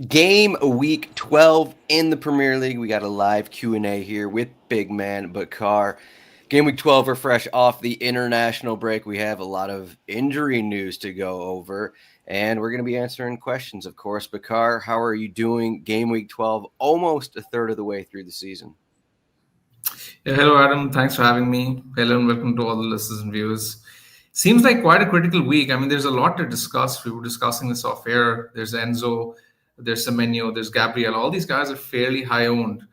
Game week 12 in the Premier League. We got a live Q&A here with BigManBakar. Game week 12, we're fresh off the international break. We have a lot of injury news to go over, and we're going to be answering questions, of course. Bakar, how are you doing? Game week 12, almost a third of the way through the season. Yeah, hello, Adam. Thanks for having me. Hello, and welcome to all the listeners and viewers. Seems like quite a critical week. I mean, there's a lot to discuss. We were discussing this off air. There's Enzo, there's Semenyo, there's Gabriel. All these guys are fairly high owned,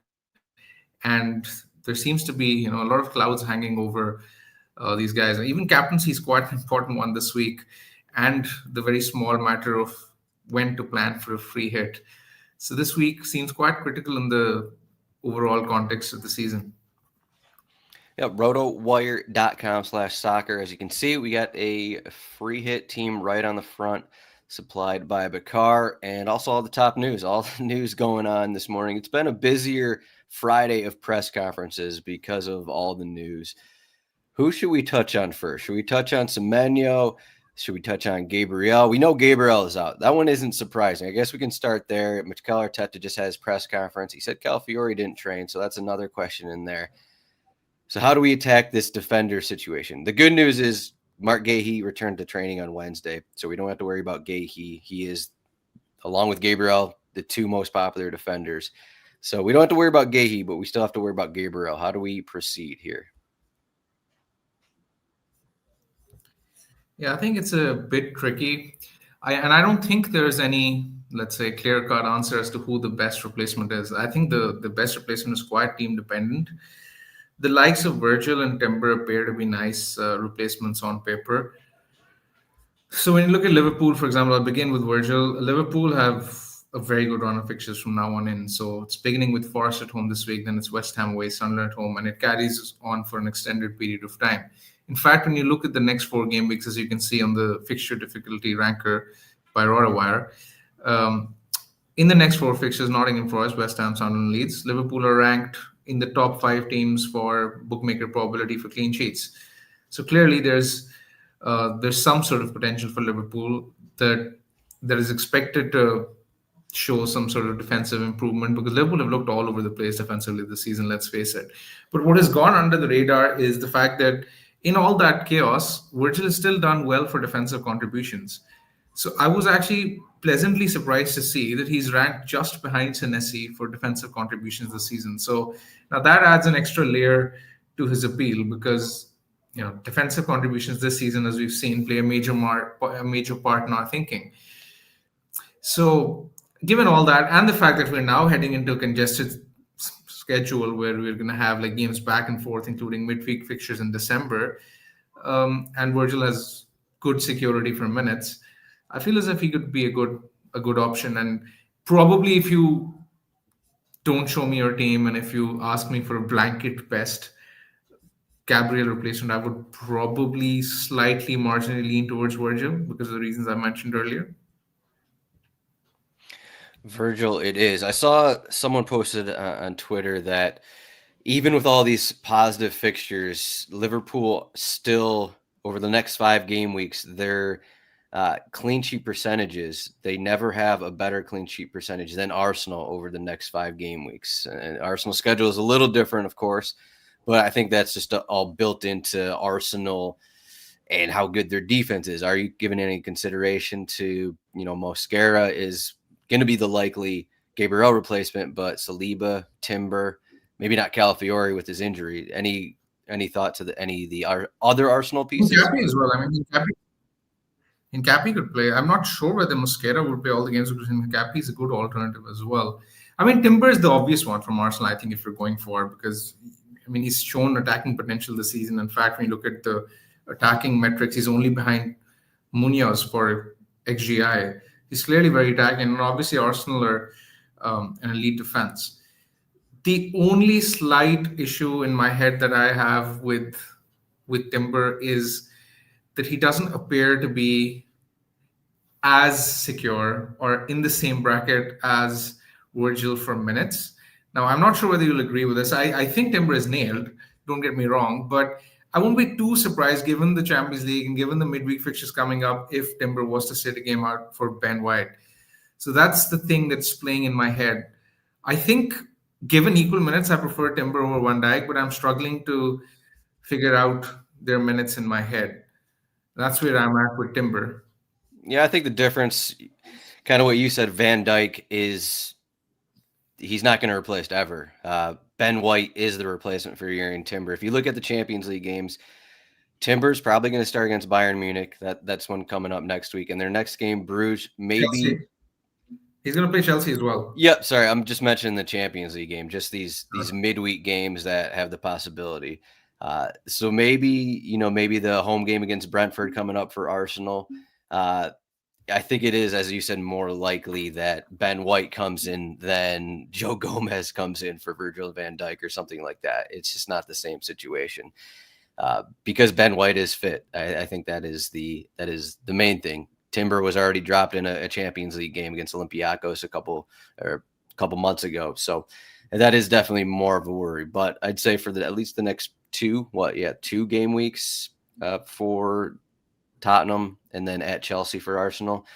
and there seems to be a lot of clouds hanging over these guys. Even captaincy is quite an important one this week, and the very small matter of when to plan for a free hit. So this week seems quite critical in the overall context of the season. Yeah, rotowire.com/soccer. As you can see, we got a free hit team right on the front, supplied by Bakar, and also all the top news, all the news going on this morning. It's been a busier Friday of press conferences because of all the news. Who should we touch on first? Should we touch on Semenyo? Should we touch on Gabriel? We know Gabriel is out. That one isn't surprising. I guess we can start there. Mikel Arteta just had his press conference. He said Calafiori didn't train, so that's another question in there. So how do we attack this defender situation? The good news is Mark Guéhi returned to training on Wednesday, so we don't have to worry about Guéhi. He is, along with Gabriel, the two most popular defenders. So we don't have to worry about Guéhi, but we still have to worry about Gabriel. How do we proceed here? Yeah, I think it's a bit tricky. I don't think there's any, let's say, clear-cut answer as to who the best replacement is. I think the best replacement is quite team-dependent. The likes of Virgil and Timber appear to be nice replacements on paper. So when you look at Liverpool, for example, I'll begin with Virgil. Liverpool have a very good run of fixtures from now on in. So it's beginning with Forest at home this week, then it's West Ham away, Sunderland at home, and it carries on for an extended period of time. In fact, when you look at the next 4 game weeks, as you can see on the fixture difficulty ranker by RotoWire, in the next 4 fixtures, Nottingham Forest, West Ham, Sunderland, Leeds, Liverpool are ranked in the top 5 teams for bookmaker probability for clean sheets. So clearly there's some sort of potential for Liverpool that is expected to show some sort of defensive improvement, because Liverpool have looked all over the place defensively this season, let's face it. But what has gone under the radar is the fact that in all that chaos, Virgil has still done well for defensive contributions. So I was actually pleasantly surprised to see that he's ranked just behind Senesi for defensive contributions this season. So now that adds an extra layer to his appeal, because defensive contributions this season, as we've seen, play a major part in our thinking. So given all that, and the fact that we're now heading into a congested schedule where we're going to have like games back and forth, including midweek fixtures in December, and Virgil has good security for minutes, I feel as if he could be a good option. And probably if you don't show me your team and if you ask me for a blanket best Gabriel replacement, I would probably slightly marginally lean towards Virgil because of the reasons I mentioned earlier. Virgil, it is. I saw someone posted on Twitter that even with all these positive fixtures, Liverpool still, over the next 5 game weeks, their clean sheet percentages, they never have a better clean sheet percentage than Arsenal over the next 5 game weeks. And Arsenal's schedule is a little different, of course, but I think that's just all built into Arsenal and how good their defense is. Are you giving any consideration to, Mosquera is going to be the likely Gabriel replacement, but Saliba, Timber, maybe not Calafiori with his injury. Any thought to any of the other Arsenal pieces? Gabriel as well. I mean, Hincapié could play. I'm not sure whether Mosquera would play all the games, because Hincapié is a good alternative as well. I mean, Timber is the obvious one from Arsenal, I think, if you're going for, because, he's shown attacking potential this season. In fact, when you look at the attacking metrics, he's only behind Munoz for XGI. He's clearly very attacking, and obviously Arsenal are an elite defense. The only slight issue in my head that I have with Timber is that he doesn't appear to be as secure or in the same bracket as Virgil for minutes. Now, I'm not sure whether you'll agree with this. I think Timber is nailed, don't get me wrong, but I won't be too surprised given the Champions League and given the midweek fixtures coming up if Timber was to sit a game out for Ben White. So that's the thing that's playing in my head. I think given equal minutes, I prefer Timber over Van Dijk, but I'm struggling to figure out their minutes in my head. That's where I'm at with Timber. Yeah, I think the difference, kind of what you said, Van Dijk he's not going to replace ever. Ben White is the replacement for Jurgen Timber. If you look at the Champions League games, Timber's probably going to start against Bayern Munich. That's one coming up next week. And their next game, Bruges, maybe. Chelsea. He's going to play Chelsea as well. Yep, sorry, I'm just mentioning the Champions League game, just these midweek games that have the possibility. So maybe the home game against Brentford coming up for Arsenal. I think it is, as you said, more likely that Ben White comes in than Joe Gomez comes in for Virgil van Dijk or something like that. It's just not the same situation because Ben White is fit. I think that is the main thing. Timber was already dropped in a Champions League game against Olympiacos a couple months ago. So that is definitely more of a worry. But I'd say for at least the next 2 game weeks for Tottenham and then at Chelsea for Arsenal,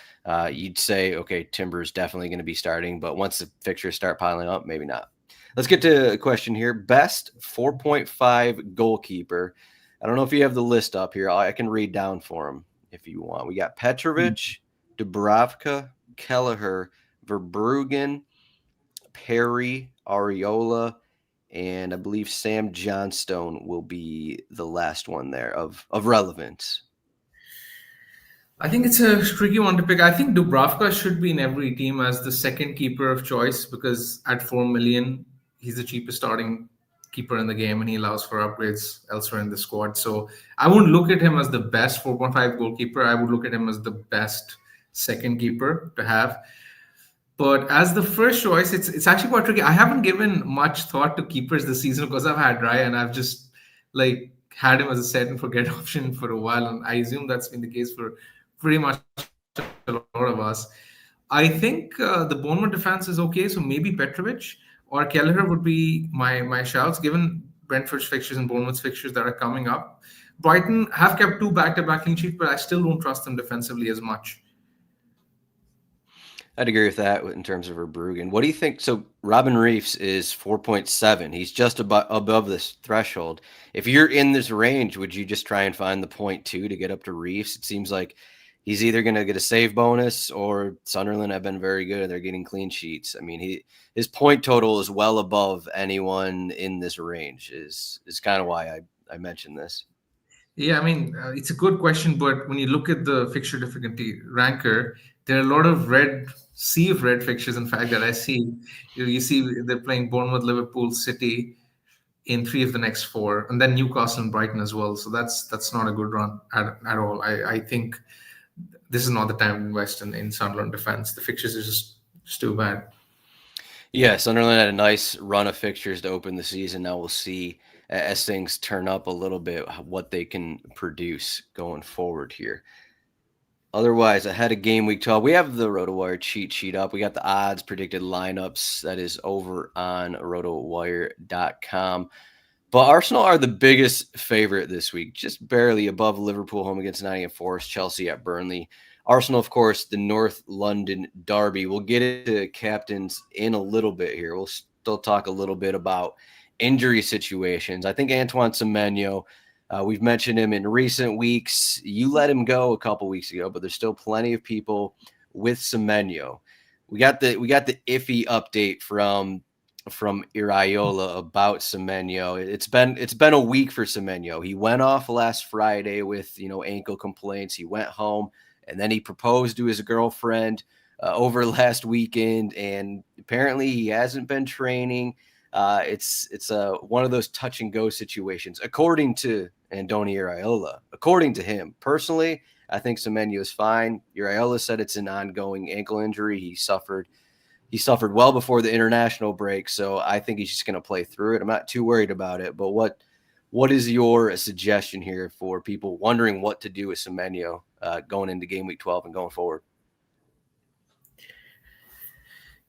you'd say, okay, Timber is definitely going to be starting. But once the fixtures start piling up, maybe not. Let's get to a question here. Best 4.5 goalkeeper. I don't know if you have the list up here. I can read down for him if you want. We got Petrovic, Dubravka, Kelleher, Verbruggen, Perry, Areola, and I believe Sam Johnstone will be the last one there of relevance. I think it's a tricky one to pick. I think Dubravka should be in every team as the second keeper of choice because at 4 million, he's the cheapest starting keeper in the game and he allows for upgrades elsewhere in the squad. So I wouldn't look at him as the best 4.5 goalkeeper. I would look at him as the best second keeper to have. But as the first choice, it's actually quite tricky. I haven't given much thought to keepers this season because I've had Raya and I've just had him as a set and forget option for a while. And I assume that's been the case for pretty much a lot of us. I think the Bournemouth defense is okay. So maybe Petrovic or Kelleher would be my shouts, given Brentford's fixtures and Bournemouth's fixtures that are coming up. Brighton have kept 2 back-to-back clean sheets, but I still don't trust them defensively as much. I'd agree with that in terms of Verbruggen. What do you think? So Robin Reifs is 4.7. He's just above this threshold. If you're in this range, would you just try and find the 0.2 to get up to Reifs? It seems like he's either going to get a save bonus or Sunderland have been very good. They're getting clean sheets. I mean, his point total is well above anyone in this range is kind of why I mentioned this. Yeah, I mean, it's a good question, but when you look at the fixture difficulty ranker, there are a lot of sea of red fixtures, in fact, that I see. You see they're playing Bournemouth, Liverpool, City in 3 of the next 4, and then Newcastle and Brighton as well. So that's not a good run at all. I think this is not the time to invest in Sunderland defense. The fixtures are just too bad. Yeah, Sunderland had a nice run of fixtures to open the season. Now we'll see as things turn up a little bit what they can produce going forward here. Otherwise, ahead of game week 12, we have the RotoWire cheat sheet up. We got the odds, predicted lineups. That is over on rotowire.com. But Arsenal are the biggest favorite this week, just barely above Liverpool home against Nottingham Forest, Chelsea at Burnley. Arsenal, of course, the North London derby. We'll get into captains in a little bit here. We'll still talk a little bit about injury situations. I think Antoine Semenyo, we've mentioned him in recent weeks. You let him go a couple weeks ago, but there's still plenty of people with Semenyo. We got the iffy update from Iraola about Semenyo. It's been a week for Semenyo. He went off last Friday with ankle complaints. He went home and then he proposed to his girlfriend over last weekend, and apparently he hasn't been training. It's one of those touch and go situations, according to Andoni Iraola. According to him, personally, I think Semenyo is fine. Iraola said it's an ongoing ankle injury. He suffered well before the international break, so I think he's just going to play through it. I'm not too worried about it. But what is your suggestion here for people wondering what to do with Semenyo going into game week 12 and going forward?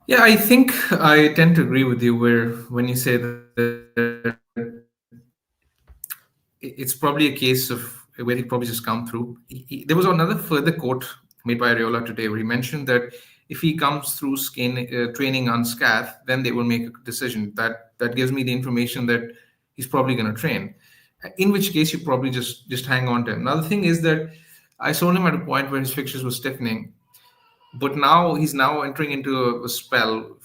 Yeah, I think I tend to agree with you when you say that it's probably a case of where he probably just come through. There was another further quote made by Areola today where he mentioned that if he comes through training unscathed, then they will make a decision. That gives me the information that he's probably going to train. In which case, you probably just hang on to him. Now the thing is that I sold him at a point where his fixtures were stiffening, but now he's now entering into a spell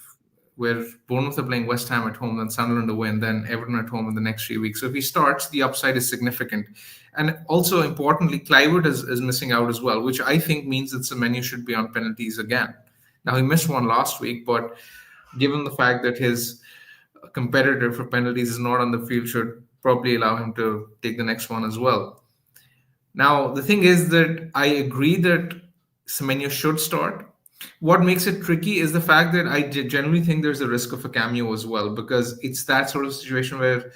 where Bournemouth are playing West Ham at home, then Sunderland away, and then Everton at home in the next 3 weeks. So if he starts, the upside is significant. And also, importantly, Clivert is missing out as well, which I think means that Semenyo should be on penalties again. Now, he missed one last week, but given the fact that his competitor for penalties is not on the field, should probably allow him to take the next one as well. Now, the thing is that I agree that Semenyo should start. What makes it tricky is the fact that I generally think there's a risk of a cameo as well, because it's that sort of situation where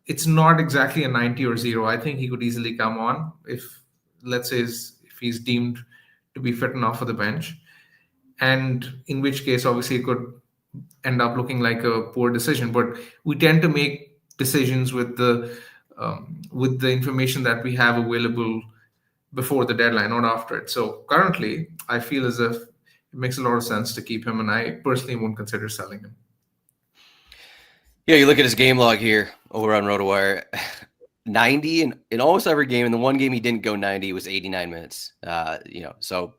it's not exactly a 90 or 0. I think he could easily come on if, let's say, if he's deemed to be fit enough for the bench. And in which case, obviously, it could end up looking like a poor decision. But we tend to make decisions with the information that we have available before the deadline, not after it. So currently, I feel as if it makes a lot of sense to keep him, and I personally won't consider selling him. Yeah, you look at his game log here over on RotoWire. 90 in almost every game. In the one game he didn't go 90, it was 89 minutes. So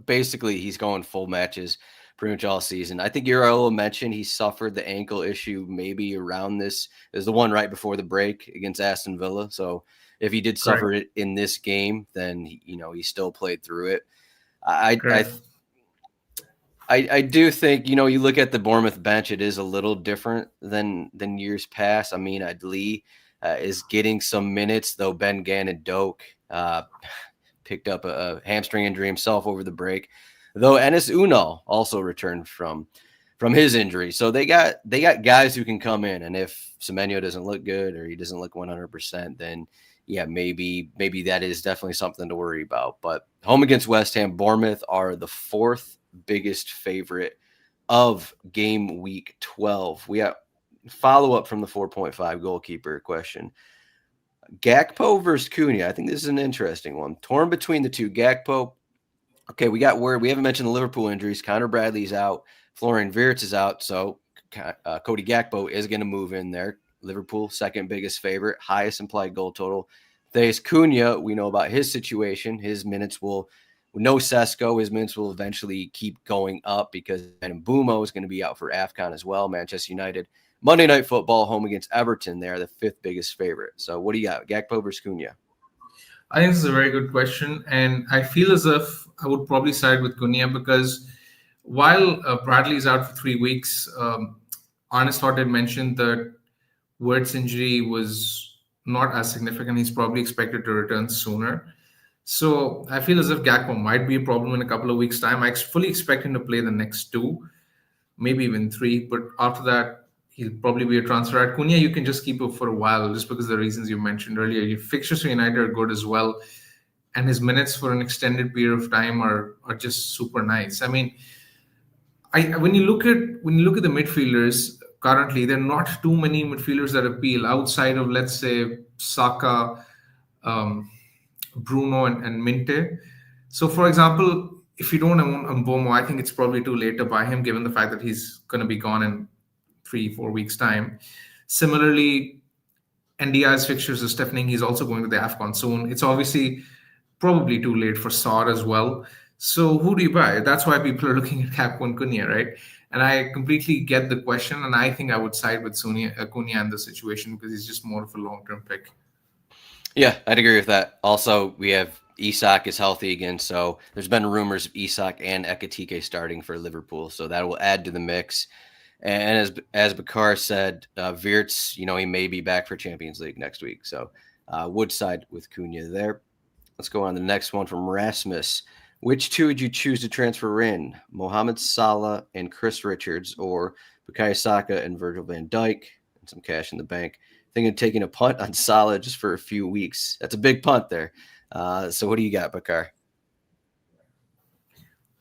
basically he's going full matches pretty much all season. I think Uriel mentioned he suffered the ankle issue maybe around this. It was the one right before the break against Aston Villa. So if he did suffer it in this game, then he still played through it. I do think, you look at the Bournemouth bench, it is a little different than years past. I mean, Lee is getting some minutes, though Ben Gannon Doak picked up a hamstring injury himself over the break, though Enes Unal also returned from his injury. So they got guys who can come in, and if Semenyo doesn't look good or he doesn't look 100%, then yeah, maybe that is definitely something to worry about. But home against West Ham, Bournemouth are the fourth biggest favorite of game week 12. We have follow-up from the 4.5 goalkeeper question. Gakpo versus Cunha. I think this is an interesting one. Torn between the two. Gakpo. Okay, we got word. We haven't mentioned the Liverpool injuries. Connor Bradley's out. Florian Wirtz is out. So Cody Gakpo is going to move in there. Liverpool, second biggest favorite, highest implied goal total. There's Cunha. We know about his situation. His minutes will, no Sesko, his minutes will eventually keep going up because Mbeumo is going to be out for AFCON as well. Manchester United. Monday Night Football, home against Everton. They're the fifth biggest favorite. So what do you got? Gakpo versus Cunha? I think this is a very good question. And I feel as if I would probably side with Cunha because while Bradley is out for 3 weeks, Arne Slot had mentioned that Wirt's injury was not as significant. He's probably expected to return sooner. So I feel as if Gakpo might be a problem in a couple of weeks' time. I fully expect him to play the next 2, maybe even 3. But after that, he'll probably be a transfer. At Cunha, you can just keep him for a while just because of the reasons you mentioned earlier. Your fixtures for United are good as well. And his minutes for an extended period of time are just super nice. I mean, when you look at the midfielders currently, there are not too many midfielders that appeal outside of, let's say, Saka, Bruno, and Minte. So, for example, if you don't own Mbeumo, I think it's probably too late to buy him, given the fact that he's going to be gone in 3-4 weeks' time. Similarly, NDI's fixtures are stiffening. He's also going to the AFCON soon. It's obviously probably too late for Saad as well. So who do you buy? That's why people are looking at Gakpo and Cunha, right? And I completely get the question, and I think I would side with Cunha in the situation because he's just more of a long-term pick. Yeah, I'd agree with that. Also, we have Isak is healthy again, so there's been rumors of Isak and Ekitike starting for Liverpool, so that will add to the mix. And as Bakar said, Wirtz, he may be back for Champions League next week, so would side with Cunha there. Let's go on to the next one from Rasmus. Which two would you choose to transfer in? Mohamed Salah and Chris Richards, or Bukayo Saka and Virgil van Dijk, and some cash in the bank? Thinking of taking a punt on Salah just for a few weeks. That's a big punt there. So what do you got, Bakar?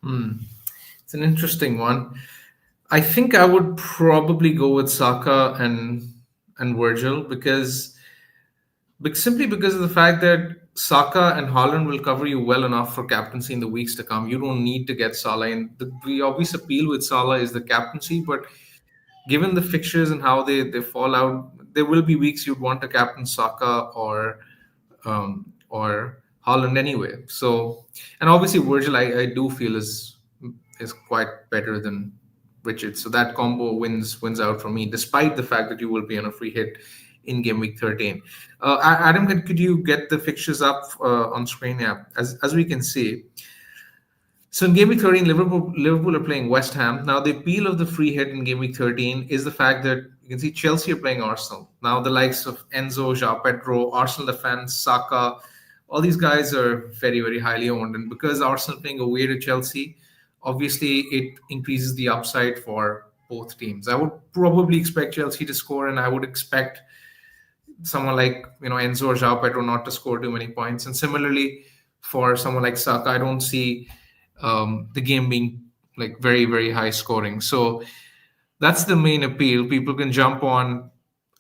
It's an interesting one. I think I would probably go with Saka and Virgil simply because of the fact that Saka and Holland will cover you well enough for captaincy in the weeks to come. You don't need to get Salah in. The obvious appeal with Salah is the captaincy, but given the fixtures and how they fall out, there will be weeks you'd want to captain Saka or Holland anyway. So, and obviously Virgil, I do feel is quite better than Richard. So that combo wins out for me, despite the fact that you will be on a free hit in game week 13. Adam, could you get the fixtures up on screen? Yeah, as we can see. So in game week 13, Liverpool are playing West Ham. Now the appeal of the free hit in game week 13 is the fact that you can see Chelsea are playing Arsenal. Now the likes of Enzo, João Pedro, Arsenal defense, Saka, all these guys are very, very highly owned. And because Arsenal playing away to Chelsea, obviously it increases the upside for both teams. I would probably expect Chelsea to score, and I would expect someone like Enzo or João Pedro not to score too many points. And similarly, for someone like Saka, I don't see the game being like very, very high scoring. So that's the main appeal. People can jump on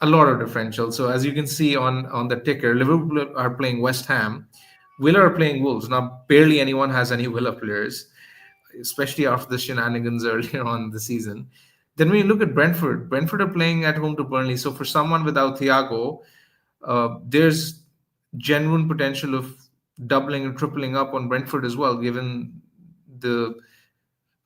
a lot of differential. So as you can see on the ticker, Liverpool are playing West Ham, Villa are playing Wolves. Now barely anyone has any Villa players, especially after the shenanigans earlier on in the season. Then when you look at Brentford are playing at home to Burnley. So for someone without Thiago, there's genuine potential of doubling and tripling up on Brentford as well, given the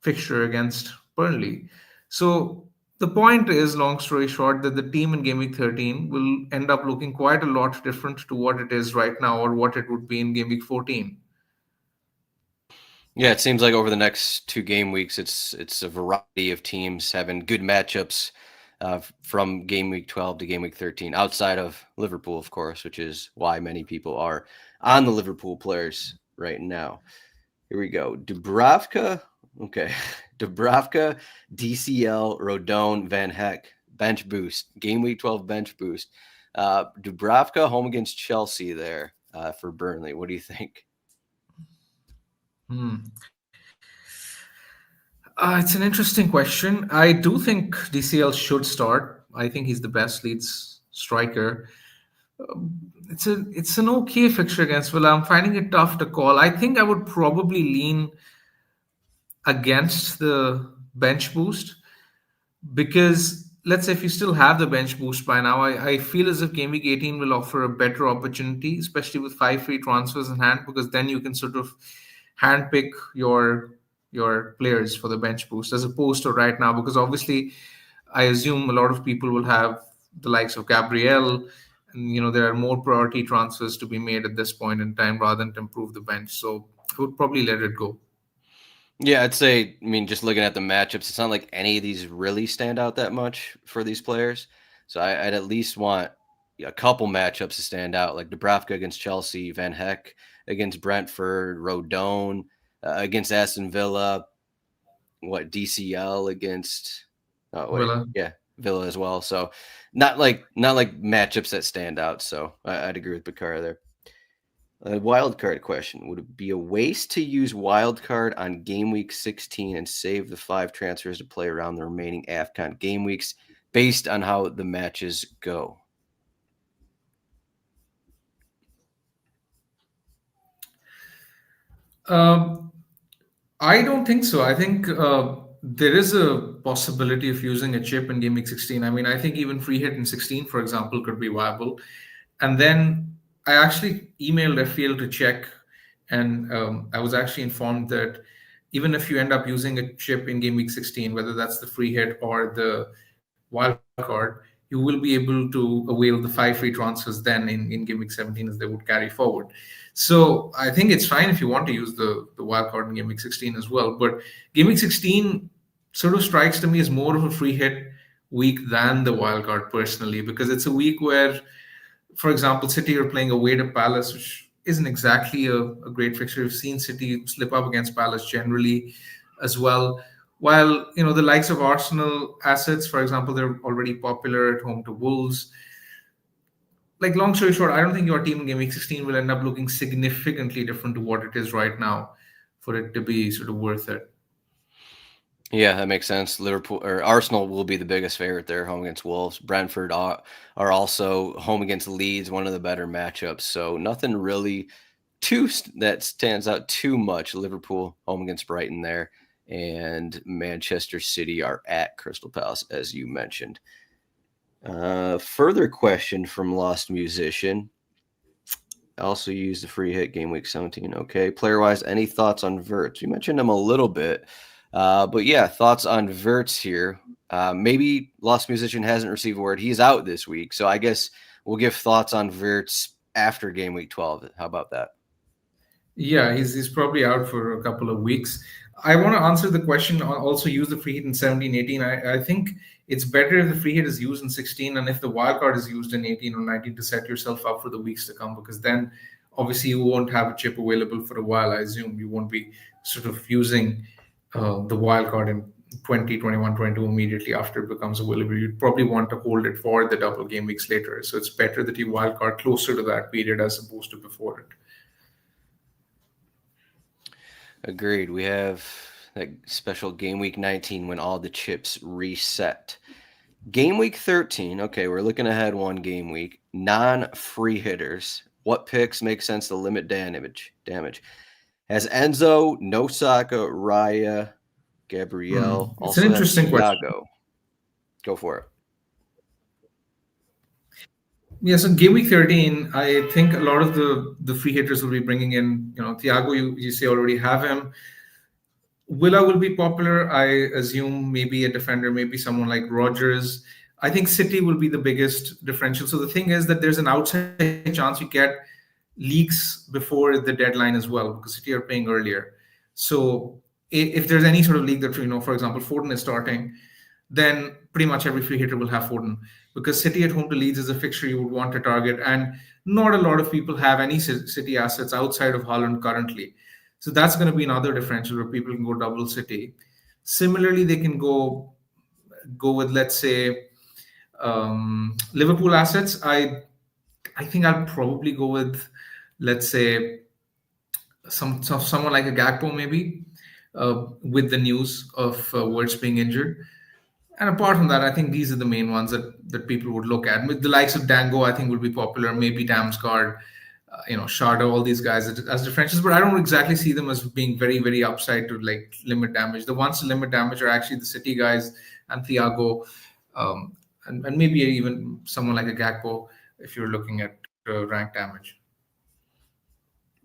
fixture against Burnley. So the point is, long story short, that the team in Game Week 13 will end up looking quite a lot different to what it is right now or what it would be in Game Week 14. Yeah, it seems like over the next 2 game weeks, it's a variety of teams having good matchups from game week 12 to game week 13, outside of Liverpool, of course, which is why many people are on the Liverpool players right now. Here we go. Dubravka. Okay. Dubravka, DCL, Rodon, Van Heck, bench boost. Game week 12 bench boost. Dubravka home against Chelsea there for Burnley. What do you think? It's an interesting question. I do think DCL should start. I think he's the best Leeds striker. It's an okay fixture against Villa. I'm finding it tough to call. I think I would probably lean against the bench boost, because let's say if you still have the bench boost by now, I feel as if Game Week 18 will offer a better opportunity, especially with 5 free transfers in hand, because then you can sort of handpick your players for the bench boost, as opposed to right now, because obviously I assume a lot of people will have the likes of Gabriel, and there are more priority transfers to be made at this point in time rather than to improve the bench. So I would probably let it go. Yeah, I'd say, just looking at the matchups, it's not like any of these really stand out that much for these players. So I'd at least want a couple matchups to stand out, like Dubravka against Chelsea, Van Heck against Brentford, Rodon against Aston Villa, DCL against Villa. Yeah, Villa as well. So not like matchups that stand out. So I'd agree with Bakar there. A wildcard question. Would it be a waste to use wildcard on game week 16 and save the 5 transfers to play around the remaining AFCON game weeks based on how the matches go? I don't think so. I think there is a possibility of using a chip in game week 16. I think even free hit in 16, for example, could be viable. And then I actually emailed FPL to check, and I was actually informed that even if you end up using a chip in game week 16, whether that's the free hit or the wild card, you will be able to avail the 5 free transfers then in game week 17 as they would carry forward. So I think it's fine if you want to use the wild card in game week 16 as well. But game week 16 sort of strikes to me as more of a free hit week than the wild card personally, because it's a week where, for example, City are playing away to Palace, which isn't exactly a great fixture. We've seen City slip up against Palace generally as well. While the likes of Arsenal assets, for example, they're already popular at home to Wolves. Like, long story short, I don't think your team in game week 16 will end up looking significantly different to what it is right now for it to be sort of worth it. Yeah, that makes sense. Liverpool or Arsenal will be the biggest favorite there, home against Wolves. Brentford are also home against Leeds, one of the better matchups. So nothing really that stands out too much. Liverpool home against Brighton there, and Manchester City are at Crystal Palace, as you mentioned. Further question from Lost Musician. Also use the free hit game week 17. Okay. Player wise, any thoughts on Verts? We mentioned him a little bit. But yeah, thoughts on Verts here. Maybe Lost Musician hasn't received word. He's out this week. So I guess we'll give thoughts on Verts after game week 12. How about that? Yeah, he's probably out for a couple of weeks. I want to answer the question. Also, use the free hit in 17, 18. I think it's better if the free hit is used in 16 and if the wildcard is used in 18 or 19 to set yourself up for the weeks to come, because then obviously you won't have a chip available for a while. I assume you won't be sort of using the wildcard in 20, 21, 22 immediately after it becomes available. You'd probably want to hold it for the double game weeks later. So it's better that you wildcard closer to that period as opposed to before it. Agreed. We have that special game week 19 when all the chips reset. Game week 13. Okay, we're looking ahead one game week. Non-free hitters. What picks make sense to limit damage? Has Enzo, no Saka, Raya, Gabriel, It's also an have interesting question. Thiago. Go for it. Yeah, so game week 13, I think a lot of the free hitters will be bringing in, Thiago, you say already have him. Villa will be popular. I assume maybe a defender, maybe someone like Rogers. I think City will be the biggest differential. So the thing is that there's an outside chance you get leaks before the deadline as well, because City are playing earlier. So if there's any sort of league that, for example, Foden is starting, then pretty much every free hitter will have Foden, because City at home to Leeds is a fixture you would want to target. And not a lot of people have any City assets outside of Haaland currently. So that's going to be another differential where people can go double City. Similarly, they can go with, let's say, Liverpool assets. I think I'll probably go with, let's say, someone like a Gakpo maybe, with the news of Wirtz being injured. And apart from that, I think these are the main ones that people would look at. With the likes of Dango, I think would be popular. Maybe Damsgaard, Sharda, all these guys as differentials. But I don't exactly see them as being very, very upside to like limit damage. The ones to limit damage are actually the City guys and Thiago, and maybe even someone like a Gakpo if you're looking at rank damage.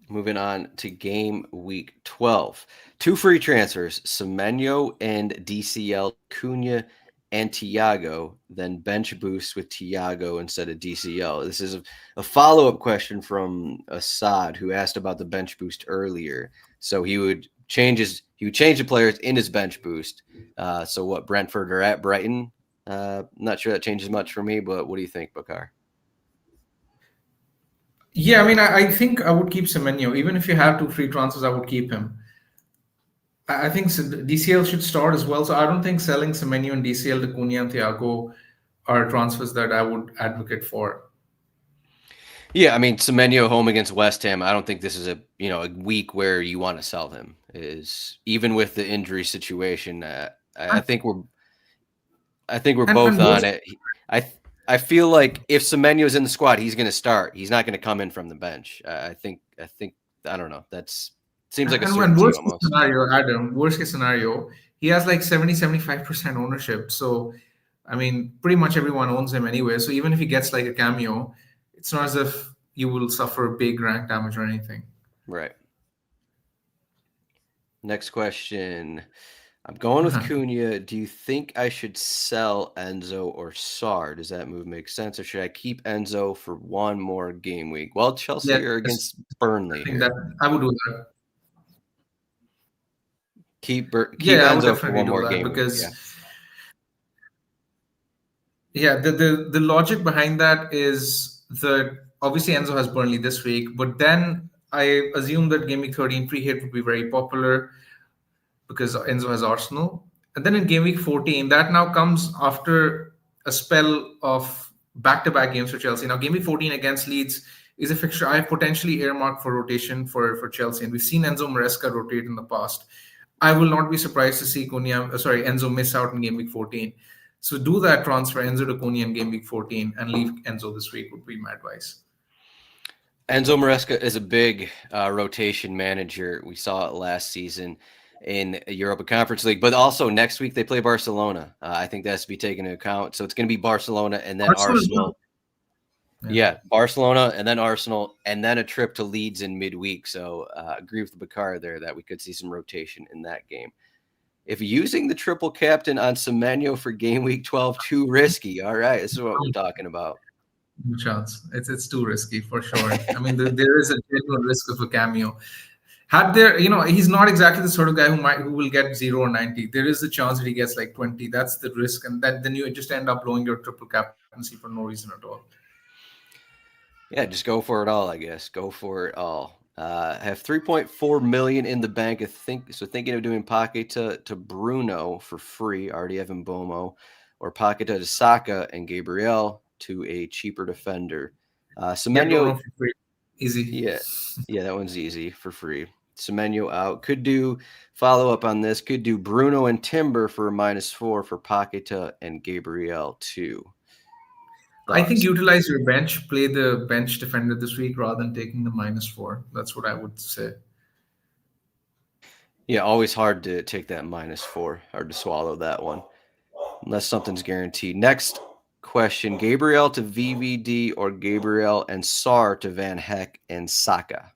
Moving on to game week 12. 2 free transfers, Semenyo and DCL, Cunha and Thiago, then bench boost with Thiago instead of DCL. This is a follow-up question from Assad, who asked about the bench boost earlier. So he would change the players in his bench boost. So what, Brentford are at Brighton? Not sure that changes much for me, but what do you think, Bakar? Yeah, I mean, I think I would keep Semenyo. Even if you have 2 free transfers, I would keep him. I think DCL should start as well. So I don't think selling Semenyo and DCL to Cunha and Thiago are transfers that I would advocate for. Yeah, I mean, Semenyo home against West Ham. I don't think this is a week where you want to sell him. Is even with the injury situation. I think we're both on it. I feel like if Semenyo's in the squad, he's going to start. He's not going to come in from the bench. I think I don't know. That's seems like a certainty worst almost. Scenario, Adam. Worst case scenario, he has like 70-75% ownership. So, I mean, pretty much everyone owns him anyway. So even if he gets like a cameo, it's not as if you will suffer big rank damage or anything. Right. Next question. I'm going with Cunha. Do you think I should sell Enzo or Sar? Does that move make sense, or should I keep Enzo for one more game week? Well, Chelsea are against Burnley. I would do that. Keep Enzo for one more game because week. Yeah, the logic behind that is that obviously Enzo has Burnley this week, but then I assume that game week 13 free hit would be very popular because Enzo has Arsenal. And then in game week 14, that now comes after a spell of back-to-back games for Chelsea. Now, game week 14 against Leeds is a fixture I have potentially earmarked for rotation for Chelsea. And we've seen Enzo Maresca rotate in the past. I will not be surprised to see Enzo miss out in game week 14. So do that transfer Enzo to Cunha in game week 14 and leave Enzo this week would be my advice. Enzo Maresca is a big rotation manager. We saw it last season in Europa Conference League, but also next week they play Barcelona. I think that has to be taken into account. So it's going to be Barcelona and then Arsenal. Yeah, Barcelona and then Arsenal and then a trip to Leeds in midweek. So agree with Bakar there that we could see some rotation in that game. If using the triple captain on Semenyo for game week 12 too risky, all right, this is what we're talking about. No chance. It's too risky for sure. I mean, there is a genuine risk of a cameo. Had there, he's not exactly the sort of guy who will get 0 or 90. There is a chance that he gets like 20. That's the risk, and then you just end up blowing your triple captaincy for no reason at all. Yeah, just go for it all, I guess. Go for it all. Have 3.4 million in the bank. Thinking of doing Paqueta to Bruno for free. Already have Mbomo, or Paqueta to Saka and Gabriel to a cheaper defender. Semenyo, for free. Easy. Yeah, that one's easy for free. Semenyo out. Could do follow up on this. Could do Bruno and Timber for a -4 for Paqueta and Gabriel too. I think utilize your bench, play the bench defender this week rather than taking the -4. That's what I would say. Yeah, always hard to take that -4. Hard to swallow that one. Unless something's guaranteed. Next question. Gabriel to VVD or Gabriel and Sar to Van Heck and Saka?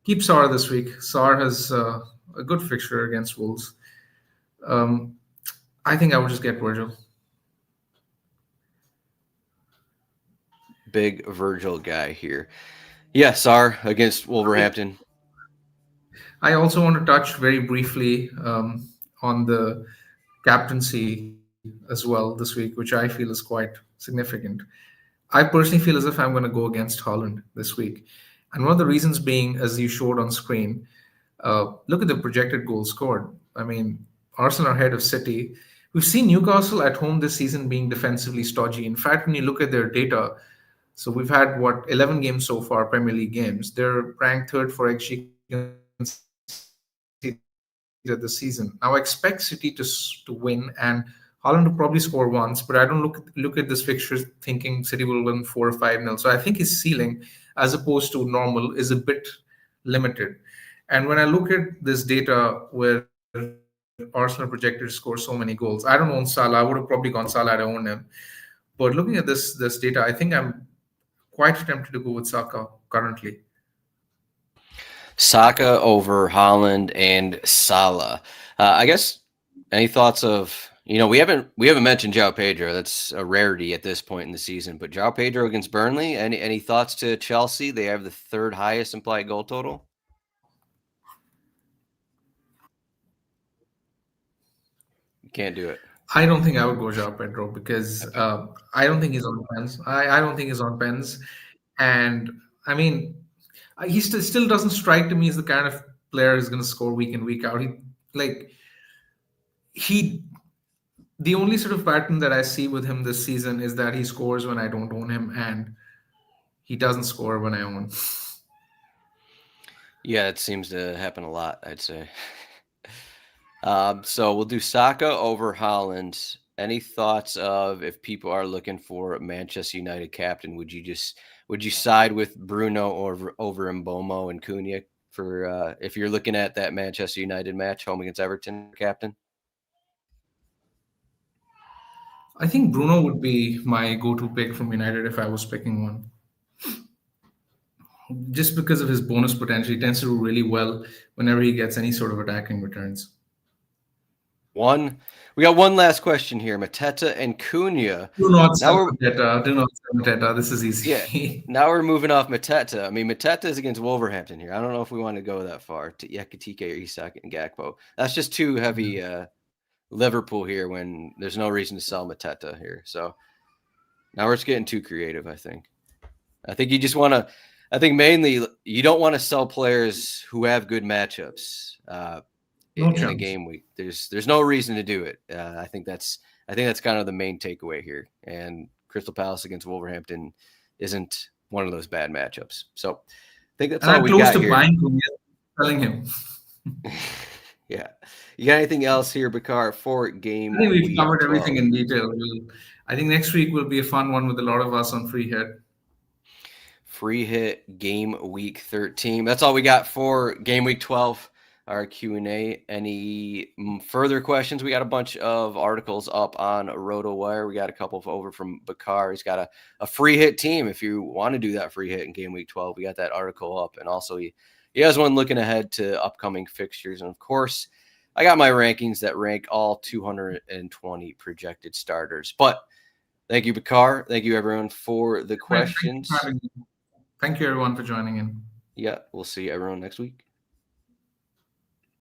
Keep Sar this week. Sar has a good fixture against Wolves. I think I would just get Virgil. Big Virgil guy here. Yeah, Sar against Wolverhampton. I also want to touch very briefly on the captaincy as well this week, which I feel is quite significant. I personally feel as if I'm going to go against Haaland this week. And one of the reasons being, as you showed on screen, look at the projected goals scored. I mean, Arsenal are ahead of City. We've seen Newcastle at home this season being defensively stodgy. In fact, when you look at their data, so we've had, 11 games so far, Premier League games. They're ranked third for XG this season. Now I expect City to win and Haaland to probably score once, but I don't look at this fixture thinking City will win 4 or 5-0. So I think his ceiling, as opposed to normal, is a bit limited. And when I look at this data where Arsenal projected to score so many goals, I don't own Salah. I would have probably gone Salah. I don't own him. But looking at this data, I think I'm quite tempted to go with Saka currently. Saka over Haaland and Salah. I guess any thoughts of, we haven't mentioned João Pedro. That's a rarity at this point in the season. But João Pedro against Burnley. Any thoughts to Chelsea? They have the third highest implied goal total. You can't do it. I don't think I would go João Pedro because I don't think he's on pens. I don't think he's on pens, and I mean, he still doesn't strike to me as the kind of player who's going to score week in, week out. The only sort of pattern that I see with him this season is that he scores when I don't own him, and he doesn't score when I own. Yeah, it seems to happen a lot, I'd say. So we'll do Saka over Haaland. Any thoughts of, if people are looking for a Manchester United captain, would you side with Bruno over Mbomo and Cunha for if you're looking at that Manchester United match home against Everton captain? I think Bruno would be my go-to pick from United if I was picking one. Just because of his bonus potential, he tends to do really well whenever he gets any sort of attacking returns. We got one last question here. Mateta and Cunha. Do not sell Mateta. This is easy. Yeah. Now we're moving off Mateta. I mean, Mateta is against Wolverhampton here. I don't know if we want to go that far to Ekitike or Isak and Gakpo. That's just too heavy Liverpool here when there's no reason to sell Mateta here. So now we're just getting too creative, I think. I think you just want to – I think mainly you don't want to sell players who have good matchups. In a game week, there's no reason to do it. I think that's kind of the main takeaway here. And Crystal Palace against Wolverhampton isn't one of those bad matchups. So I think that's all we got here. selling him. Yeah. You got anything else here, Bakar, for game I think we've week covered 12? everything in detail. I think next week will be a fun one with a lot of us on Free Hit. Free Hit game week 13. That's all we got for game week 12. Our Q&A. Any further questions? We got a bunch of articles up on RotoWire. We got a couple over from Bakar. He's got a free hit team. If you want to do that free hit in game week 12, we got that article up. And also he has one looking ahead to upcoming fixtures. And of course, I got my rankings that rank all 220 projected starters. But thank you, Bakar. Thank you, everyone, for the questions. Thank you, everyone, for joining in. Yeah, we'll see everyone next week.